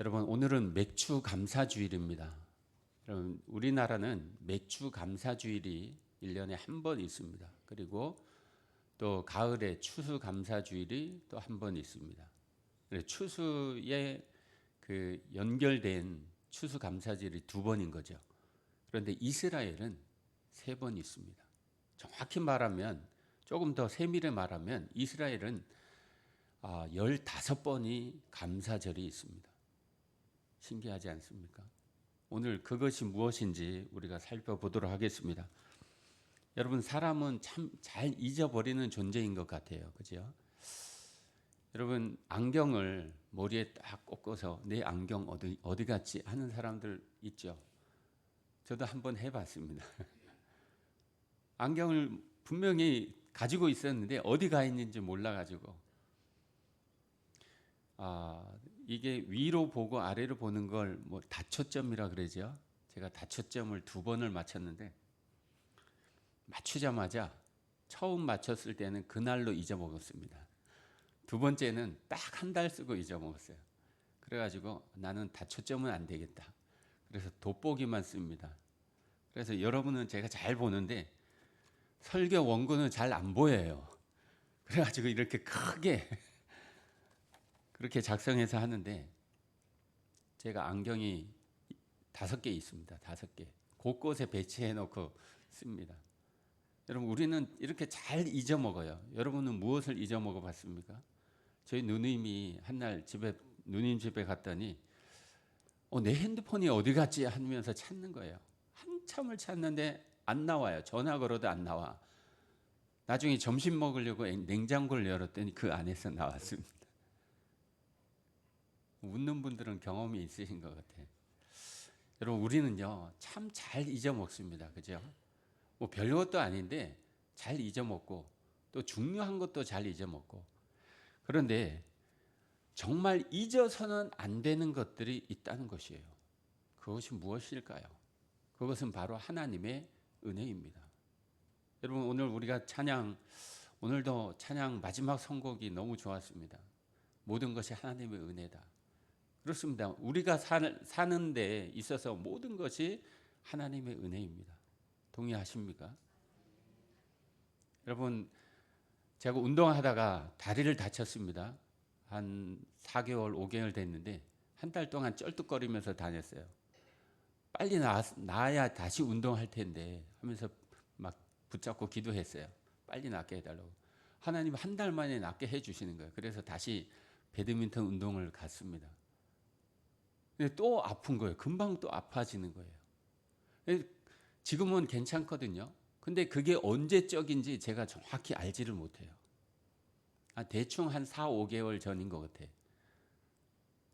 여러분, 오늘은 맥주 감사주일입니다. 여러분, 우리나라는 맥주 감사주일이 1년에 한 번 있습니다. 그리고 또 가을에 추수 감사주일이 또 한 번 있습니다. 추수에 연결된 추수 감사주일이 두 번인 거죠. 그런데 이스라엘은 세 번 있습니다. 정확히 말하면, 조금 더 세밀히 말하면 이스라엘은 15번이 감사절이 있습니다. 신기하지 않습니까? 오늘 그것이 무엇인지 우리가 살펴보도록 하겠습니다. 여러분, 사람은 참 잘 잊어버리는 존재인 것 같아요. 그죠? 여러분, 안경을 머리에 딱 꽂고서 내 안경 어디 갔지 하는 사람들 있죠? 저도 한번 해봤습니다. 안경을 분명히 가지고 있었는데 어디 가 있는지 몰라가지고 이게 위로 보고 아래로 보는 걸 뭐 다초점이라 그러죠. 제가 다초점을 2번을 맞췄는데 맞추자마자 처음 맞췄을 때는 그날로 잊어먹었습니다. 두 번째는 딱 한 달 쓰고 잊어먹었어요. 그래가지고 나는 다초점은 안 되겠다. 그래서 돋보기만 씁니다. 그래서 여러분은 제가 잘 보는데 설교 원고는 잘 안 보여요. 그래가지고 이렇게 크게 그렇게 작성해서 하는데, 제가 안경이 5개 있습니다. 5개. 곳곳에 배치해 놓고 씁니다. 여러분, 우리는 이렇게 잘 잊어먹어요. 여러분은 무엇을 잊어먹어 봤습니까? 저희 누님이 한날 누님 집에 갔더니 내 핸드폰이 어디 갔지 하면서 찾는 거예요. 한참을 찾는데 안 나와요. 전화 걸어도 안 나와. 나중에 점심 먹으려고 냉장고를 열었더니 그 안에서 나왔습니다. 웃는 분들은 경험이 있으신 것 같아요. 여러분, 우리는요 참 잘 잊어먹습니다. 그죠? 뭐 별것도 아닌데 잘 잊어먹고 또 중요한 것도 잘 잊어먹고, 그런데 정말 잊어서는 안 되는 것들이 있다는 것이에요. 그것이 무엇일까요? 그것은 바로 하나님의 은혜입니다. 여러분, 오늘 우리가 오늘도 찬양 마지막 선곡이 너무 좋았습니다. 모든 것이 하나님의 은혜다. 그렇습니다. 우리가 사는 데 있어서 모든 것이 하나님의 은혜입니다. 동의하십니까? 여러분, 제가 운동하다가 다리를 다쳤습니다. 한 4개월, 5개월 됐는데 한 달 동안 쩔뚝거리면서 다녔어요. 빨리 나아야 다시 운동할 텐데 하면서 막 붙잡고 기도했어요. 빨리 낫게 해달라고. 하나님 한 달 만에 낫게 해주시는 거예요. 그래서 다시 배드민턴 운동을 갔습니다. 근데 또 아픈 거예요. 금방 또 아파지는 거예요. 지금은 괜찮거든요. 근데 그게 언제적인지 제가 정확히 알지를 못해요. 대충 한 4, 5개월 전인 것 같아요.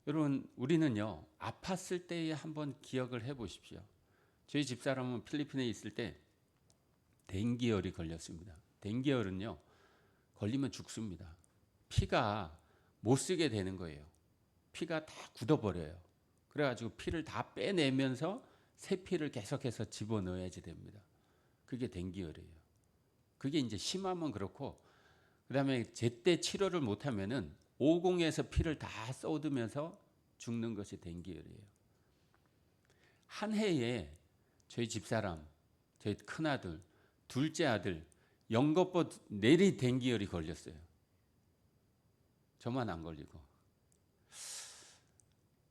여러분, 우리는요 아팠을 때에 한번 기억을 해보십시오. 저희 집사람은 필리핀에 있을 때 댕기열이 걸렸습니다. 댕기열은요 걸리면 죽습니다. 피가 못 쓰게 되는 거예요. 피가 다 굳어버려요. 그래가지고 피를 다 빼내면서 새 피를 계속해서 집어넣어야지 됩니다. 그게 댕기열이에요. 그게 이제 심하면 그렇고, 그 다음에 제때 치료를 못하면은 오공에서 피를 다 쏟으면서 죽는 것이 댕기열이에요. 한 해에 저희 집사람, 저희 큰아들, 둘째 아들, 영겁봇 내리 댕기열이 걸렸어요. 저만 안 걸리고.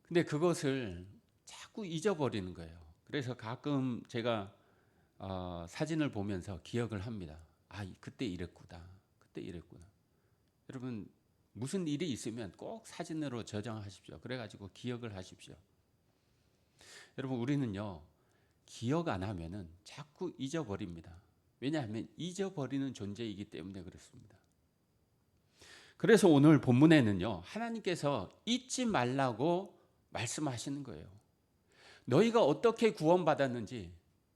근데 그것을 자꾸 잊어버리는 거예요. 그래서 가끔 제가 사진을 보면서 기억을 합니다. 그때 이랬구나. 그때 이랬구나. 여러분, 무슨 일이 있으면 꼭 사진으로 저장하십시오. 그래가지고 기억을 하십시오. 여러분, 우리는요 기억 안 하면은 자꾸 잊어버립니다. 왜냐하면 잊어버리는 존재이기 때문에 그렇습니다. 그래서 오늘 본문에는요 하나님께서 잊지 말라고 말씀하시는 거예요. 너희가 어떻게 구원받았는지,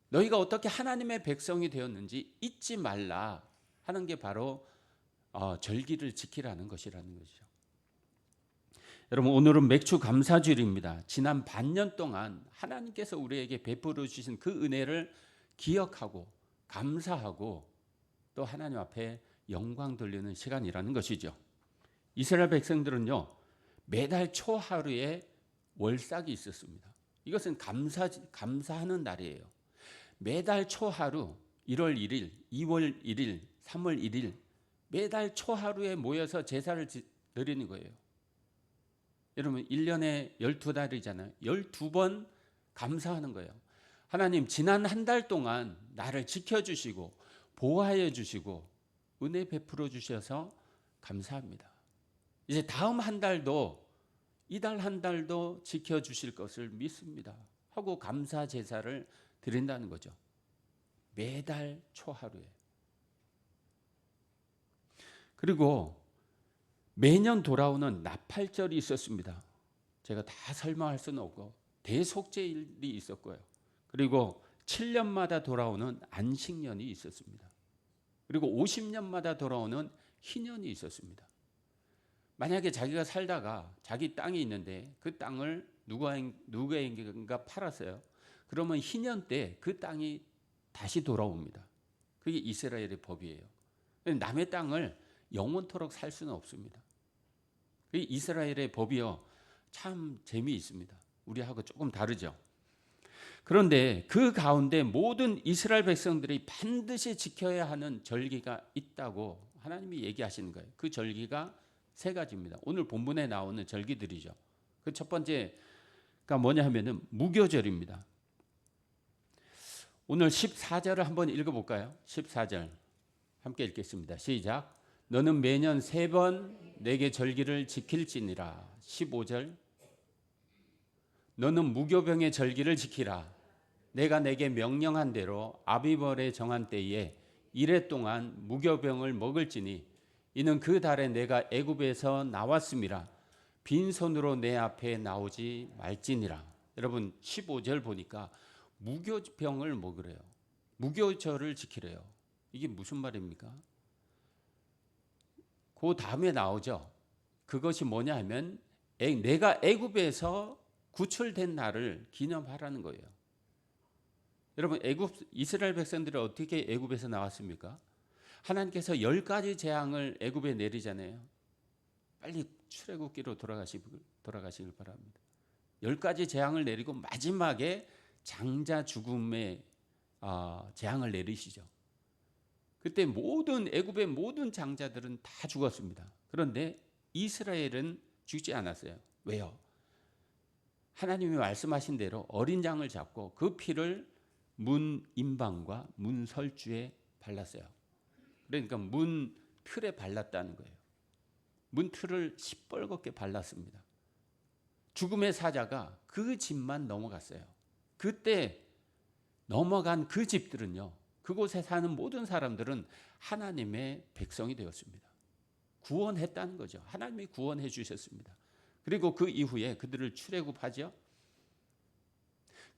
너희가 어떻게 하나님의 백성이 되었는지 잊지 말라 하는 게 바로 절기를 지키라는 것이라는 것이죠. 여러분, 오늘은 맥주 감사주일입니다. 지난 반년 동안 하나님께서 우리에게 베풀어 주신 그 은혜를 기억하고 감사하고 또 하나님 앞에 영광 돌리는 시간이라는 것이죠. 이스라엘 백성들은요 매달 초하루에 월삭이 있었습니다. 이것은 감사하는 날이에요. 매달 초하루 1월 1일, 2월 1일, 3월 1일 매달 초하루에 모여서 제사를 드리는 거예요. 여러분 1년에 12달이잖아요. 12번 감사하는 거예요. 하나님 지난 한 달 동안 나를 지켜주시고 보호하여 주시고 은혜 베풀어 주셔서 감사합니다. 이제 다음 한 달도 이달 한 달도 지켜주실 것을 믿습니다 하고 감사 제사를 드린다는 거죠. 매달 초하루에. 그리고 매년 돌아오는 나팔절이 있었습니다. 제가 다 설명할 수는 없고 대속죄일이 있었고요. 그리고 7년마다 돌아오는 안식년이 있었습니다. 그리고 50년마다 돌아오는 희년이 있었습니다. 만약에 자기가 살다가 자기 땅이 있는데 그 땅을 누구에게인가 팔았어요. 그러면 희년 때 그 땅이 다시 돌아옵니다. 그게 이스라엘의 법이에요. 남의 땅을 영원토록 살 수는 없습니다. 그게 이스라엘의 법이요. 참 재미있습니다. 우리하고 조금 다르죠. 그런데 그 가운데 모든 이스라엘 백성들이 반드시 지켜야 하는 절기가 있다고 하나님이 얘기하시는 거예요. 그 절기가 세 가지입니다. 오늘 본문에 나오는 절기들이죠. 그 첫 번째가 뭐냐 하면은 무교절입니다. 오늘 14절을 한번 읽어볼까요? 14절 함께 읽겠습니다. 시작. 너는 매년 3번 내게 절기를 지킬지니라. 15절. 너는 무교병의 절기를 지키라. 내가 내게 명령한 대로 아비벌에 정한 때에 이래 동안 무교병을 먹을지니 이는 그 달에 내가 애굽에서 나왔음이라. 빈손으로 내 앞에 나오지 말지니라. 여러분 15절 보니까 무교병을 먹으래요. 무교절을 지키래요. 이게 무슨 말입니까? 그 다음에 나오죠. 그것이 뭐냐 하면 내가 애굽에서 구출된 날을 기념하라는 거예요. 여러분 이스라엘 백성들이 어떻게 애굽에서 나왔습니까? 하나님께서 10가지 재앙을 애굽에 내리잖아요. 빨리 출애굽기로 돌아가시길 바랍니다. 10가지 재앙을 내리고 마지막에 장자 죽음의 재앙을 내리시죠. 그때 애굽의 모든 장자들은 다 죽었습니다. 그런데 이스라엘은 죽지 않았어요. 왜요? 하나님이 말씀하신 대로 어린 양을 잡고 그 피를 문 임방과 문 설주에 발랐어요. 그러니까 문 틀에 발랐다는 거예요. 문 틀을 시뻘겋게 발랐습니다. 죽음의 사자가 그 집만 넘어갔어요. 그때 넘어간 그 집들은요, 그곳에 사는 모든 사람들은 하나님의 백성이 되었습니다. 구원했다는 거죠. 하나님이 구원해 주셨습니다. 그리고 그 이후에 그들을 출애굽하죠.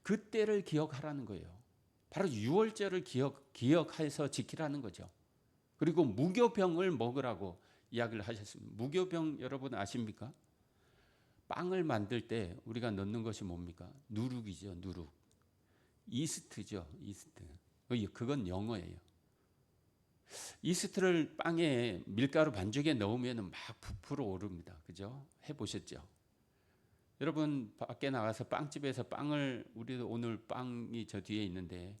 그때를 기억하라는 거예요. 바로 유월절을 기억해서 지키라는 거죠. 그리고 무교병을 먹으라고 이야기를 하셨습니다. 무교병 여러분 아십니까? 빵을 만들 때 우리가 넣는 것이 뭡니까? 누룩이죠. 누룩. 이스트죠. 이스트. 그건 영어예요. 이스트를 빵에 밀가루 반죽에 넣으면 막 부풀어 오릅니다. 그죠? 해보셨죠? 여러분 밖에 나가서 빵집에서 우리도 오늘 빵이 저 뒤에 있는데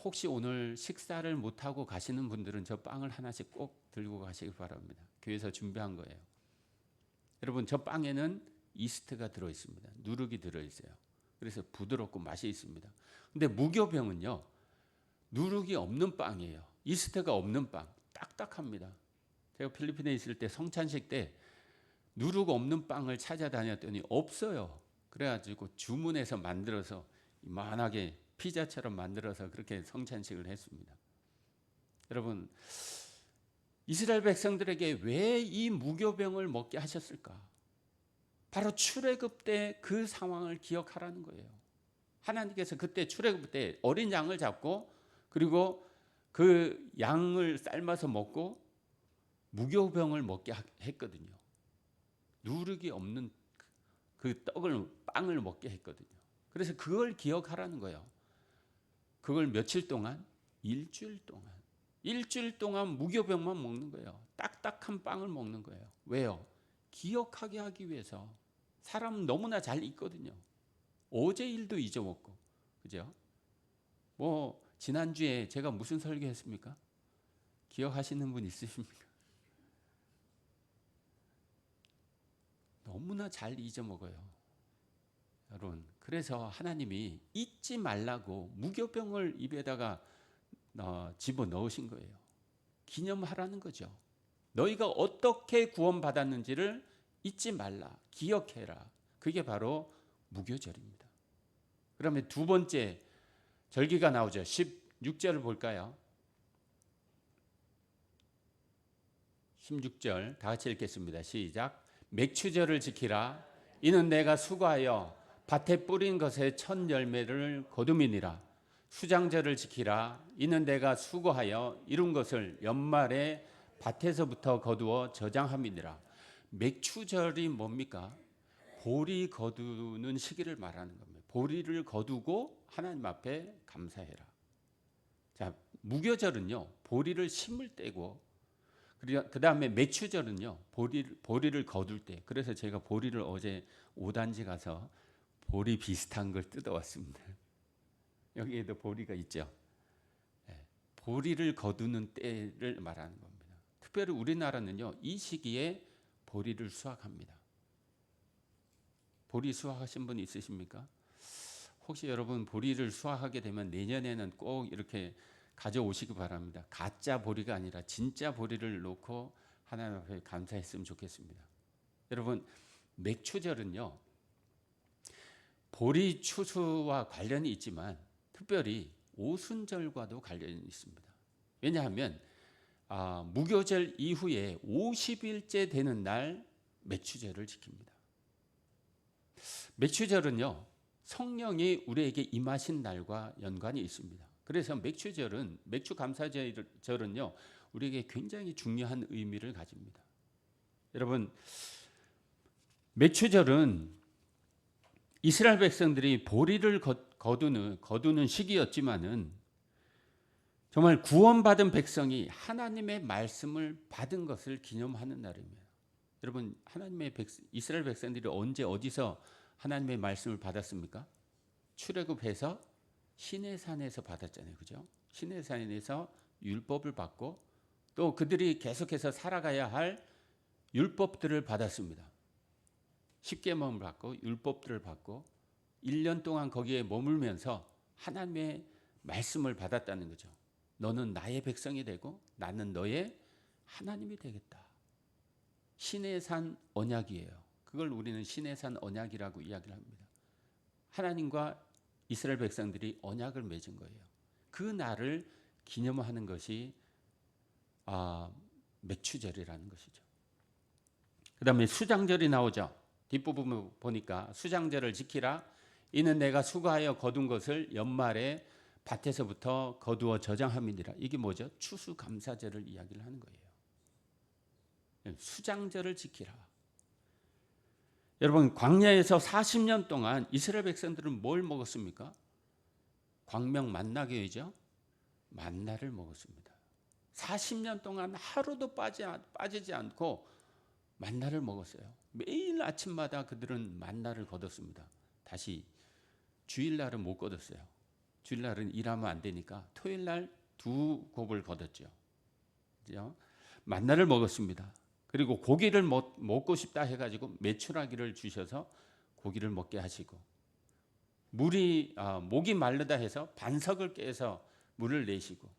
혹시 오늘 식사를 못하고 가시는 분들은 저 빵을 하나씩 꼭 들고 가시길 바랍니다. 교회에서 준비한 거예요. 여러분 저 빵에는 이스트가 들어있습니다. 누룩이 들어있어요. 그래서 부드럽고 맛이 있습니다. 근데 무교병은요. 누룩이 없는 빵이에요. 이스트가 없는 빵. 딱딱합니다. 제가 필리핀에 있을 때 성찬식 때 누룩 없는 빵을 찾아다녔더니 없어요. 그래가지고 주문해서 만들어서 이만하게 피자처럼 만들어서 그렇게 성찬식을 했습니다. 여러분 이스라엘 백성들에게 왜 이 무교병을 먹게 하셨을까? 바로 출애굽 때 그 상황을 기억하라는 거예요. 하나님께서 그때 출애굽 때 어린 양을 잡고 그리고 그 양을 삶아서 먹고 무교병을 먹게 했거든요. 누룩이 없는 그 빵을 먹게 했거든요. 그래서 그걸 기억하라는 거예요. 그걸 며칠 동안? 일주일 동안 무교병만 먹는 거예요. 딱딱한 빵을 먹는 거예요. 왜요? 기억하게 하기 위해서. 사람 너무나 잘 잊거든요. 어제 일도 잊어먹고, 그죠? 뭐 지난주에 제가 무슨 설교했습니까? 기억하시는 분 있으십니까? 너무나 잘 잊어먹어요, 여러분. 그래서 하나님이 잊지 말라고 무교병을 입에다가 집어 넣으신 거예요. 기념하라는 거죠. 너희가 어떻게 구원받았는지를 잊지 말라, 기억해라. 그게 바로 무교절입니다. 그러면 두 번째 절기가 나오죠. 16절을 볼까요? 16절 다 같이 읽겠습니다. 시작. 맥추절을 지키라. 이는 내가 수고하여 밭에 뿌린 것의 첫 열매를 거둠이니라. 수장절을 지키라. 이는 내가 수고하여 이룬 것을 연말에 밭에서부터 거두어 저장함이니라. 맥추절이 뭡니까? 보리 거두는 시기를 말하는 겁니다. 보리를 거두고 하나님 앞에 감사해라. 자, 무교절은요, 보리를 심을 때고, 그 다음에 맥추절은요, 보리를 거둘 때. 그래서 제가 보리를 어제 5단지 가서 보리 비슷한 걸 뜯어왔습니다. 여기에도 보리가 있죠. 보리를 거두는 때를 말하는 겁니다. 특별히 우리나라는요, 이 시기에 보리를 수확합니다. 보리 수확하신 분 있으십니까? 혹시 여러분 보리를 수확하게 되면 내년에는 꼭 이렇게 가져오시기 바랍니다. 가짜 보리가 아니라 진짜 보리를 놓고 하나님 앞에 감사했으면 좋겠습니다. 여러분, 맥추절은요, 보리 추수와 관련이 있지만 특별히 오순절과도 관련이 있습니다. 왜냐하면 무교절 이후에 50일째 되는 날 맥추절을 지킵니다. 맥추절은요, 성령이 우리에게 임하신 날과 연관이 있습니다. 그래서 맥추 감사절은요, 우리에게 굉장히 중요한 의미를 가집니다. 여러분, 맥추절은 이스라엘 백성들이 보리를 거두는 시기였지만은 정말 구원받은 백성이 하나님의 말씀을 받은 것을 기념하는 날입니다. 여러분, 이스라엘 백성들이 언제 어디서 하나님의 말씀을 받았습니까? 출애굽해서 시내산에서 받았잖아요, 그죠? 시내산에서 율법을 받고 또 그들이 계속해서 살아가야 할 율법들을 받았습니다. 십계명을 받고 율법들을 받고 1년 동안 거기에 머물면서 하나님의 말씀을 받았다는 거죠. 너는 나의 백성이 되고 나는 너의 하나님이 되겠다. 시내산 언약이에요. 그걸 우리는 시내산 언약이라고 이야기를 합니다. 하나님과 이스라엘 백성들이 언약을 맺은 거예요. 그 날을 기념하는 것이 맥추절이라는 것이죠. 그 다음에 수장절이 나오죠. 뒷부분 보니까 수장절을 지키라. 이는 내가 수고하여 거둔 것을 연말에 밭에서부터 거두어 저장함이니라. 이게 뭐죠? 추수감사절을 이야기를 하는 거예요. 수장절을 지키라. 여러분, 광야에서 40년 동안 이스라엘 백성들은 뭘 먹었습니까? 광명 만나교이죠. 만나를 먹었습니다. 40년 동안 하루도 빠지지 않고 만나를 먹었어요. 매일 아침마다 그들은 만나를 거뒀습니다. 다시 주일날은 못 거뒀어요. 주일날은 일하면 안 되니까 토요일날 2곱을 거뒀죠. 그죠? 만나를 먹었습니다. 그리고 고기를 먹고 싶다 해가지고 메추라기를 주셔서 고기를 먹게 하시고, 목이 마르다 해서 반석을 깨서 물을 내시고,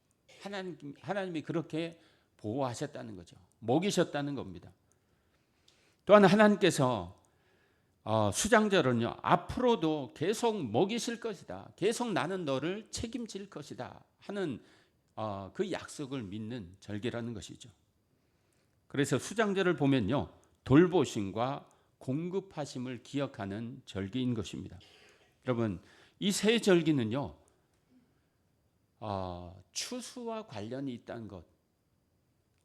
하나님이 그렇게 보호하셨다는 거죠. 먹이셨다는 겁니다. 또한 하나님께서 수장절은요, 앞으로도 계속 먹이실 것이다, 계속 나는 너를 책임질 것이다 하는 그 약속을 믿는 절기라는 것이죠. 그래서 수장절을 보면요, 돌보심과 공급하심을 기억하는 절기인 것입니다. 여러분, 이 세 절기는요, 추수와 관련이 있다는 것,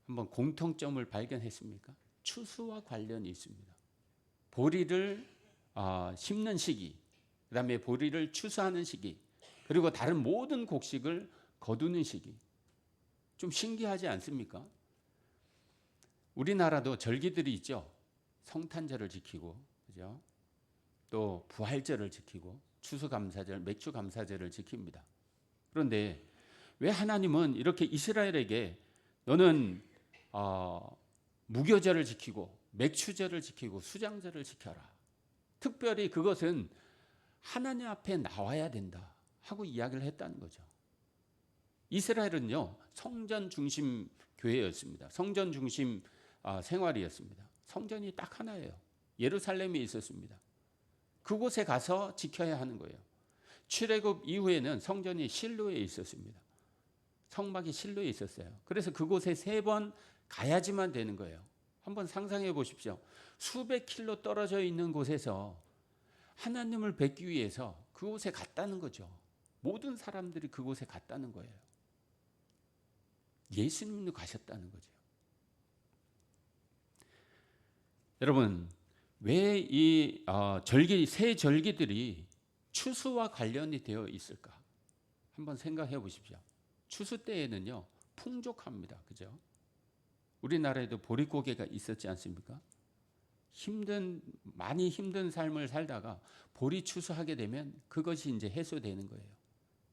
한번 공통점을 발견했습니까? 추수와 관련이 있습니다. 보리를 심는 시기, 그 다음에 보리를 추수하는 시기, 그리고 다른 모든 곡식을 거두는 시기. 좀 신기하지 않습니까? 우리나라도 절기들이 있죠. 성탄절을 지키고, 그죠? 또 부활절을 지키고 추수감사절, 맥주감사절을 지킵니다. 그런데 왜 하나님은 이렇게 이스라엘에게 너는 무교절을 지키고 맥추절을 지키고 수장절을 지켜라. 특별히 그것은 하나님 앞에 나와야 된다 하고 이야기를 했다는 거죠. 이스라엘은요, 성전 중심 교회였습니다. 성전 중심 생활이었습니다. 성전이 딱 하나예요. 예루살렘에 있었습니다. 그곳에 가서 지켜야 하는 거예요. 출애굽 이후에는 성전이 실로에 있었습니다. 성막이 실로에 있었어요. 그래서 그곳에 3번 가야지만 되는 거예요. 한번 상상해 보십시오. 수백 킬로 떨어져 있는 곳에서 하나님을 뵙기 위해서 그곳에 갔다는 거죠. 모든 사람들이 그곳에 갔다는 거예요. 예수님도 가셨다는 거죠. 여러분, 왜 이 새 절기들이 추수와 관련이 되어 있을까? 한번 생각해 보십시오. 추수 때에는요, 풍족합니다. 그죠? 우리나라에도 보릿고개가 있었지 않습니까? 많이 힘든 삶을 살다가 보리 추수하게 되면 그것이 이제 해소되는 거예요.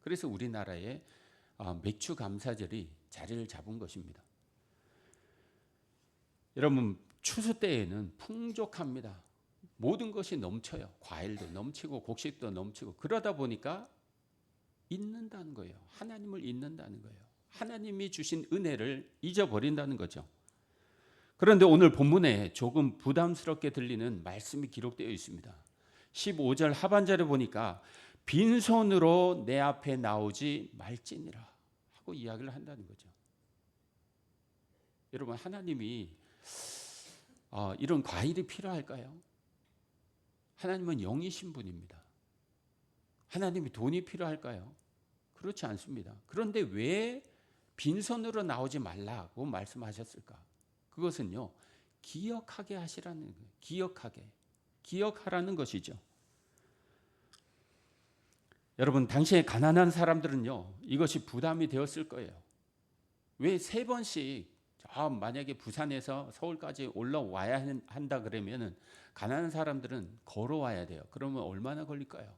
그래서 우리나라에 맥주 감사절이 자리를 잡은 것입니다. 여러분, 추수 때에는 풍족합니다. 모든 것이 넘쳐요. 과일도 넘치고 곡식도 넘치고, 그러다 보니까 잊는다는 거예요. 하나님을 잊는다는 거예요. 하나님이 주신 은혜를 잊어버린다는 거죠. 그런데 오늘 본문에 조금 부담스럽게 들리는 말씀이 기록되어 있습니다. 15절 하반절에 보니까 빈손으로 내 앞에 나오지 말지니라 하고 이야기를 한다는 거죠. 여러분, 하나님이 이런 과일이 필요할까요? 하나님은 영이신 분입니다. 하나님이 돈이 필요할까요? 그렇지 않습니다. 그런데 왜 빈손으로 나오지 말라고 말씀하셨을까? 그것은요, 기억하게 하시라는 거예요. 기억하라는 것이죠. 여러분, 당시에 가난한 사람들은요, 이것이 부담이 되었을 거예요. 왜 3번씩 만약에 부산에서 서울까지 올라와야 한다 그러면은 가난한 사람들은 걸어와야 돼요. 그러면 얼마나 걸릴까요?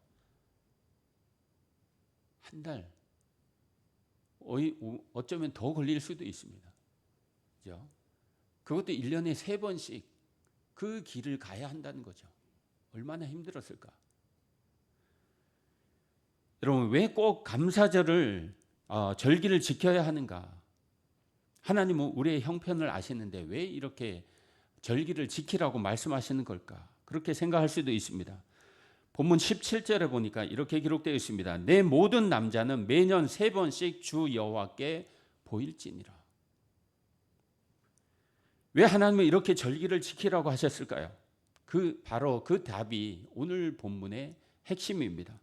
한 달, 어쩌면 더 걸릴 수도 있습니다. 그죠? 그것도 1년에 3번씩 그 길을 가야 한다는 거죠. 얼마나 힘들었을까? 여러분, 왜 꼭 감사절을 절기를 지켜야 하는가? 하나님은 우리의 형편을 아시는데 왜 이렇게 절기를 지키라고 말씀하시는 걸까? 그렇게 생각할 수도 있습니다. 본문 17절에 보니까 이렇게 기록되어 있습니다. 내 모든 남자는 매년 3번씩 주 여호와께 보일지니라. 왜 하나님은 이렇게 절기를 지키라고 하셨을까요? 바로 그 답이 오늘 본문의 핵심입니다.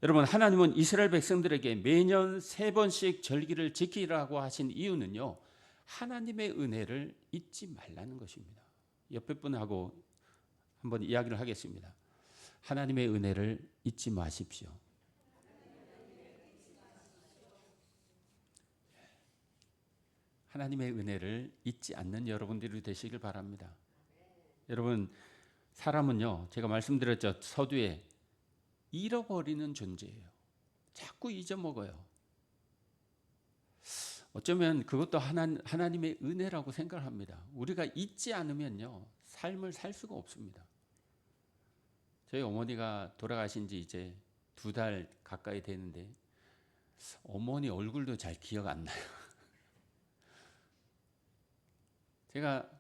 여러분, 하나님은 이스라엘 백성들에게 매년 3번씩 절기를 지키라고 하신 이유는요, 하나님의 은혜를 잊지 말라는 것입니다. 옆에 분하고 한번 이야기를 하겠습니다. 하나님의 은혜를 잊지 마십시오. 하나님의 은혜를 잊지 않는 여러분들이 되시길 바랍니다. 여러분, 사람은요, 제가 말씀드렸죠, 서두에 잃어버리는 존재예요. 자꾸 잊어먹어요. 어쩌면 그것도 하나님의 은혜라고 생각합니다. 우리가 잊지 않으면요, 삶을 살 수가 없습니다. 저희 어머니가 돌아가신 지 이제 2달 가까이 되는데 어머니 얼굴도 잘 기억 안 나요. 제가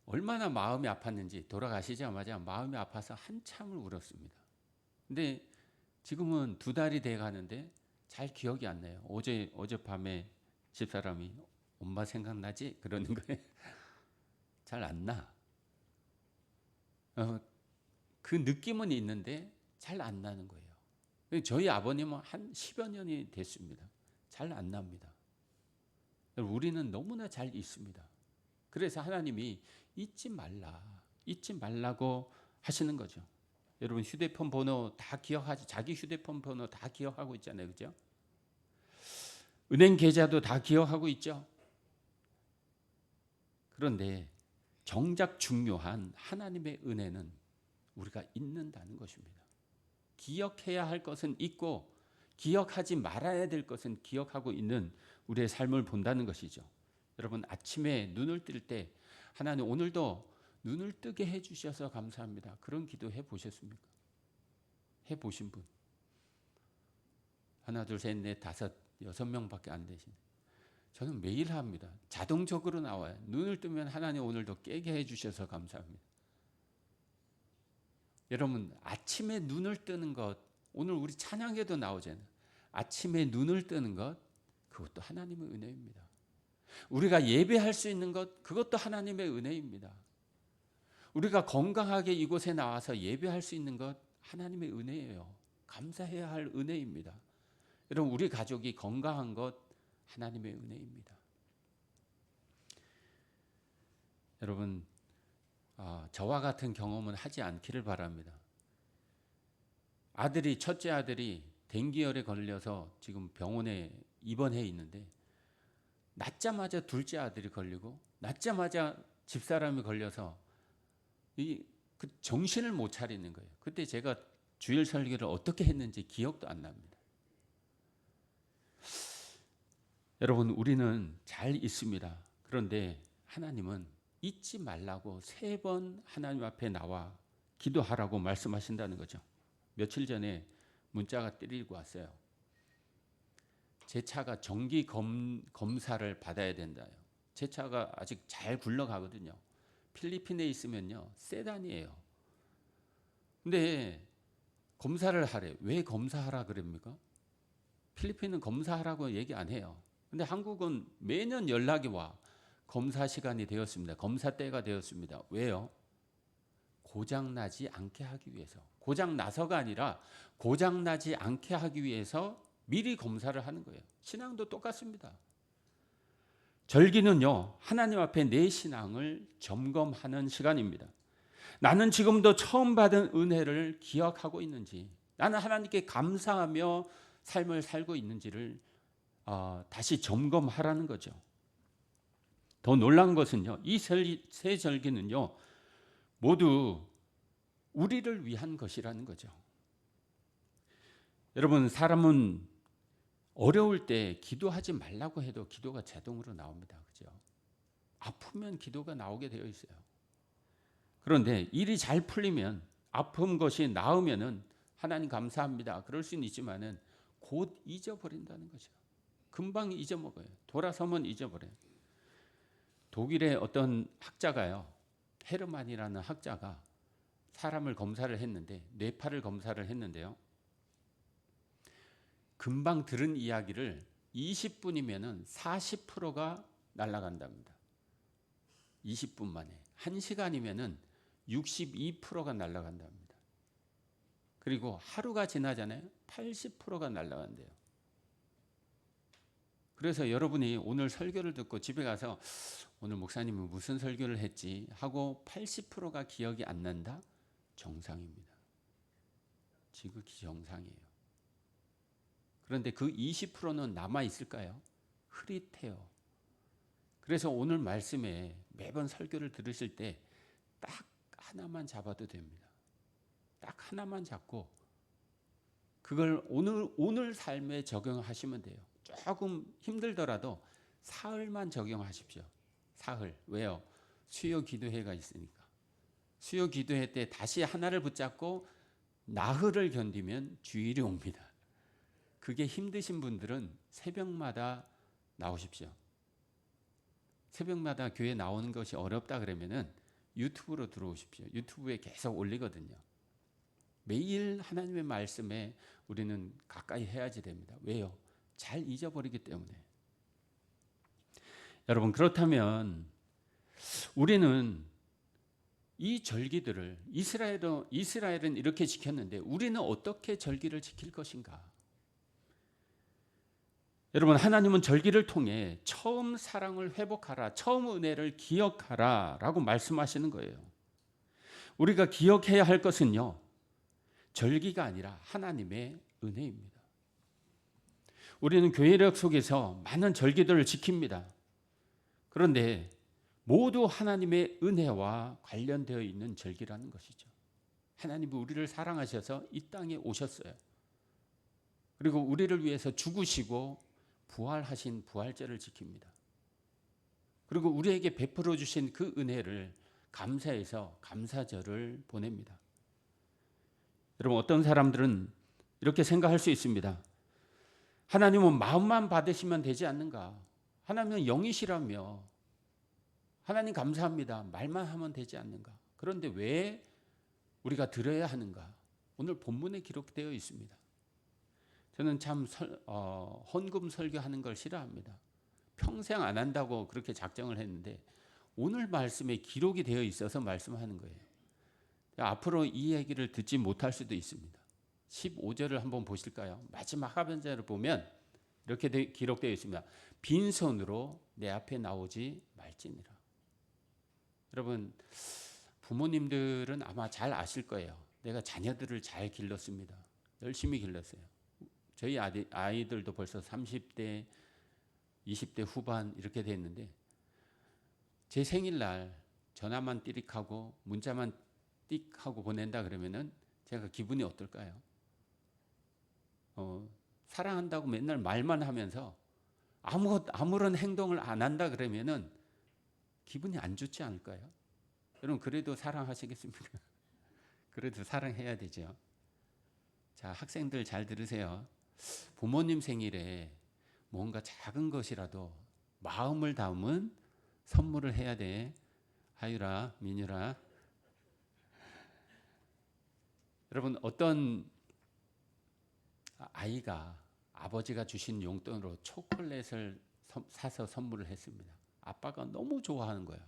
얼마나 마음이 아팠는지 돌아가시자마자 마음이 아파서 한참을 울었습니다. 근데 지금은 2달이 돼 가는데 잘 기억이 안 나요. 어젯밤에 집사람이 엄마 생각나지? 그러는 거예요. 잘 안 나. 그 느낌은 있는데 잘 안 나는 거예요. 저희 아버님은 한 10여 년이 됐습니다. 잘 안 납니다. 우리는 너무나 잘 잊습니다. 그래서 하나님이 잊지 말라고 하시는 거죠. 여러분, 휴대폰 번호 다 기억하지? 자기 휴대폰 번호 다 기억하고 있잖아요. 그죠? 은행 계좌도 다 기억하고 있죠. 그런데 정작 중요한 하나님의 은혜는 우리가 잊는다는 것입니다. 기억해야 할 것은 잊고 기억하지 말아야 될 것은 기억하고 있는 우리의 삶을 본다는 것이죠. 여러분, 아침에 눈을 뜰 때 하나님 오늘도 눈을 뜨게 해주셔서 감사합니다. 그런 기도 해보셨습니까? 해보신 분? 하나, 둘, 셋, 넷, 다섯, 6명밖에 안 되시네. 저는 매일 합니다. 자동적으로 나와요. 눈을 뜨면 하나님 오늘도 깨게 해주셔서 감사합니다. 여러분, 아침에 눈을 뜨는 것, 오늘 우리 찬양에도 나오잖아요. 아침에 눈을 뜨는 것, 그것도 하나님의 은혜입니다. 우리가 예배할 수 있는 것, 그것도 하나님의 은혜입니다. 우리가 건강하게 이곳에 나와서 예배할 수 있는 것, 하나님의 은혜예요. 감사해야 할 은혜입니다. 여러분, 우리 가족이 건강한 것, 하나님의 은혜입니다. 여러분, 저와 같은 경험은 하지 않기를 바랍니다. 첫째 아들이 댕기열에 걸려서 지금 병원에 입원해 있는데, 낳자마자 둘째 아들이 걸리고 낳자마자 집사람이 걸려서 그 정신을 못 차리는 거예요. 그때 제가 주일 설교를 어떻게 했는지 기억도 안 납니다. 여러분, 우리는 잘 있습니다. 그런데 하나님은 잊지 말라고 3번 하나님 앞에 나와 기도하라고 말씀하신다는 거죠. 며칠 전에 문자가 뜨리고 왔어요. 제 차가 정기 검사를 받아야 된다요. 제 차가 아직 잘 굴러가거든요. 필리핀에 있으면요, 세단이에요. 근데 검사를 하래. 왜 검사하라 그럽니까? 필리핀은 검사하라고 얘기 안 해요. 근데 한국은 매년 연락이 와. 검사 시간이 되었습니다. 검사 때가 되었습니다. 왜요? 고장나지 않게 하기 위해서. 고장나서가 아니라 고장나지 않게 하기 위해서 미리 검사를 하는 거예요. 신앙도 똑같습니다. 절기는요, 하나님 앞에 내 신앙을 점검하는 시간입니다. 나는 지금도 처음 받은 은혜를 기억하고 있는지, 나는 하나님께 감사하며 삶을 살고 있는지를 다시 점검하라는 거죠. 더 놀라운 것은요, 이 세 절기는요, 모두 우리를 위한 것이라는 거죠. 여러분, 사람은 어려울 때 기도하지 말라고 해도 기도가 자동으로 나옵니다. 그죠? 아프면 기도가 나오게 되어 있어요. 그런데 일이 잘 풀리면, 아픈 것이 나으면은 하나님 감사합니다. 그럴 수는 있지만은 곧 잊어버린다는 거죠. 금방 잊어먹어요. 돌아서면 잊어버려요. 독일의 어떤 학자가요, 헤르만이라는 학자가 사람을 검사를 했는데, 뇌파를 검사를 했는데요, 금방 들은 이야기를 20분이면은 40%가 날아간답니다. 20분 만에. 1시간이면은 62%가 날아간답니다. 그리고 하루가 지나잖아요. 80%가 날아간대요. 그래서 여러분이 오늘 설교를 듣고 집에 가서 오늘 목사님은 무슨 설교를 했지 하고 80%가 기억이 안 난다? 정상입니다. 지극히 정상이에요. 그런데 그 20%는 남아 있을까요? 흐릿해요. 그래서 오늘 말씀에 매번 설교를 들으실 때 딱 하나만 잡아도 됩니다. 딱 하나만 잡고 그걸 오늘 삶에 적용하시면 돼요. 조금 힘들더라도 사흘만 적용하십시오. 사흘. 왜요? 수요 기도회가 있으니까. 수요 기도회 때 다시 하나를 붙잡고 나흘을 견디면 주일이 옵니다. 그게 힘드신 분들은 새벽마다 나오십시오. 새벽마다 교회 나오는 것이 어렵다 그러면은 유튜브로 들어오십시오. 유튜브에 계속 올리거든요. 매일 하나님의 말씀에 우리는 가까이 해야지 됩니다. 왜요? 잘 잊어버리기 때문에. 여러분, 그렇다면 우리는 이 절기들을 이스라엘은 이렇게 지켰는데 우리는 어떻게 절기를 지킬 것인가? 여러분, 하나님은 절기를 통해 처음 사랑을 회복하라, 처음 은혜를 기억하라 라고 말씀하시는 거예요. 우리가 기억해야 할 것은요, 절기가 아니라 하나님의 은혜입니다. 우리는 교회력 속에서 많은 절기들을 지킵니다. 그런데 모두 하나님의 은혜와 관련되어 있는 절기라는 것이죠. 하나님이 우리를 사랑하셔서 이 땅에 오셨어요. 그리고 우리를 위해서 죽으시고 부활하신 부활절을 지킵니다. 그리고 우리에게 베풀어 주신 그 은혜를 감사해서 감사절을 보냅니다. 여러분, 어떤 사람들은 이렇게 생각할 수 있습니다. 하나님은 마음만 받으시면 되지 않는가? 하나님은 영이시라며 하나님 감사합니다. 말만 하면 되지 않는가? 그런데 왜 우리가 들어야 하는가? 오늘 본문에 기록되어 있습니다. 저는 참 헌금 설교하는 걸 싫어합니다. 평생 안 한다고 그렇게 작정을 했는데 오늘 말씀에 기록이 되어 있어서 말씀하는 거예요. 앞으로 이 얘기를 듣지 못할 수도 있습니다. 15절을 한번 보실까요? 마지막 하반절을 보면 이렇게 기록되어 있습니다. 빈손으로 내 앞에 나오지 말지니라. 여러분, 부모님들은 아마 잘 아실 거예요. 내가 자녀들을 잘 길렀습니다. 열심히 길렀어요. 저희 아이들도 벌써 30대, 20대 후반 이렇게 됐는데 제 생일날 전화만 띠릭하고 문자만 띡하고 보낸다 그러면은 제가 기분이 어떨까요? 사랑한다고 맨날 말만 하면서 아무런 행동을 안 한다 그러면은 기분이 안 좋지 않을까요? 여러분, 그래도 사랑하시겠습니까? 그래도 사랑해야 되죠. 자, 학생들 잘 들으세요. 부모님 생일에 뭔가 작은 것이라도 마음을 담은 선물을 해야 돼. 하유라, 민유라. 여러분, 어떤 아이가 아버지가 주신 용돈으로 초콜릿을 사서 선물을 했습니다. 아빠가 너무 좋아하는 거야.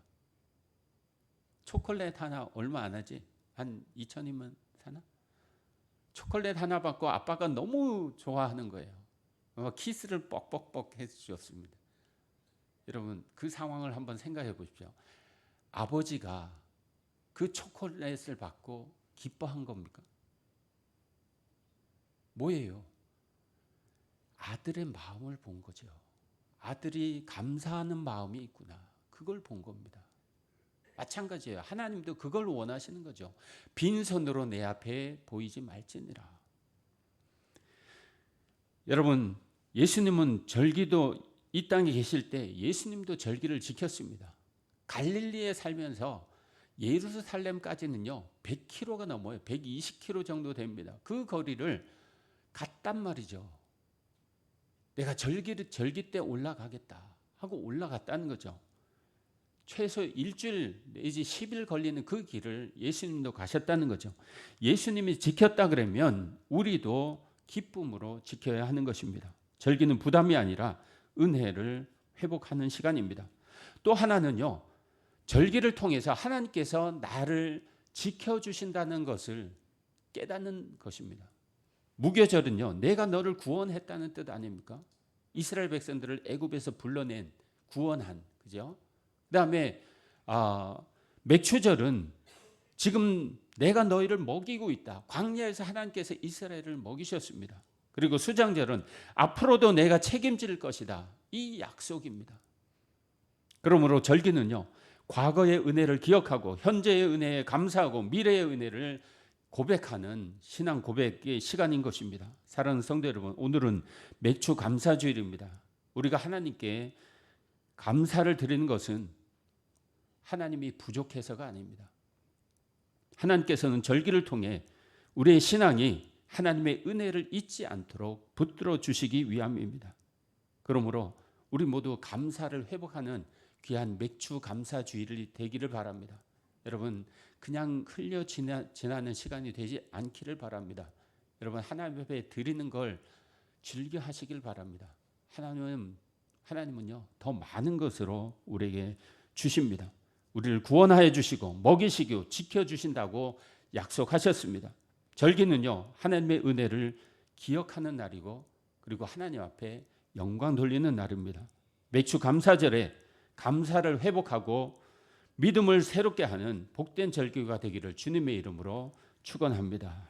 초콜릿 하나 얼마 안 하지? 한 2,000이면 사나? 초콜릿 하나 받고 아빠가 너무 좋아하는 거예요. 키스를 뻑뻑뻑 해주셨습니다. 여러분, 그 상황을 한번 생각해 보십시오. 아버지가 그 초콜릿을 받고 기뻐한 겁니까? 뭐예요? 아들의 마음을 본 거죠. 아들이 감사하는 마음이 있구나. 그걸 본 겁니다. 마찬가지예요. 하나님도 그걸 원하시는 거죠. 빈손으로 내 앞에 보이지 말지니라. 여러분, 예수님은 절기도 이 땅에 계실 때 예수님도 절기를 지켰습니다. 갈릴리에 살면서 예루살렘까지는요 100km가 넘어요. 120km 정도 됩니다. 그 거리를 갔단 말이죠. 내가 절기 때 올라가겠다 하고 올라갔다는 거죠. 최소 일주일 내지 10일 걸리는 그 길을 예수님도 가셨다는 거죠. 예수님이 지켰다 그러면 우리도 기쁨으로 지켜야 하는 것입니다. 절기는 부담이 아니라 은혜를 회복하는 시간입니다. 또 하나는요, 절기를 통해서 하나님께서 나를 지켜주신다는 것을 깨닫는 것입니다. 무교절은요, 내가 너를 구원했다는 뜻 아닙니까? 이스라엘 백성들을 애굽에서 불러낸, 구원한, 그죠? 그다음에 맥추절은 지금 내가 너희를 먹이고 있다. 광야에서 하나님께서 이스라엘을 먹이셨습니다. 그리고 수장절은 앞으로도 내가 책임질 것이다. 이 약속입니다. 그러므로 절기는요, 과거의 은혜를 기억하고 현재의 은혜에 감사하고 미래의 은혜를 고백하는 신앙 고백의 시간인 것입니다. 사랑하는 성도 여러분, 오늘은 맥주 감사주일입니다. 우리가 하나님께 감사를 드리는 것은 하나님이 부족해서가 아닙니다. 하나님께서는 절기를 통해 우리의 신앙이 하나님의 은혜를 잊지 않도록 붙들어 주시기 위함입니다. 그러므로 우리 모두 감사를 회복하는 귀한 맥주 감사주일이 되기를 바랍니다. 여러분, 그냥 흘려 지나는 시간이 되지 않기를 바랍니다. 여러분, 하나님 앞에 드리는 걸 즐겨 하시길 바랍니다. 하나님은요, 더 많은 것으로 우리에게 주십니다. 우리를 구원하여 주시고 먹이시고 지켜주신다고 약속하셨습니다. 절기는요, 하나님의 은혜를 기억하는 날이고 그리고 하나님 앞에 영광 돌리는 날입니다. 맥주 감사절에 감사를 회복하고 믿음을 새롭게 하는 복된 절기가 되기를 주님의 이름으로 축원합니다.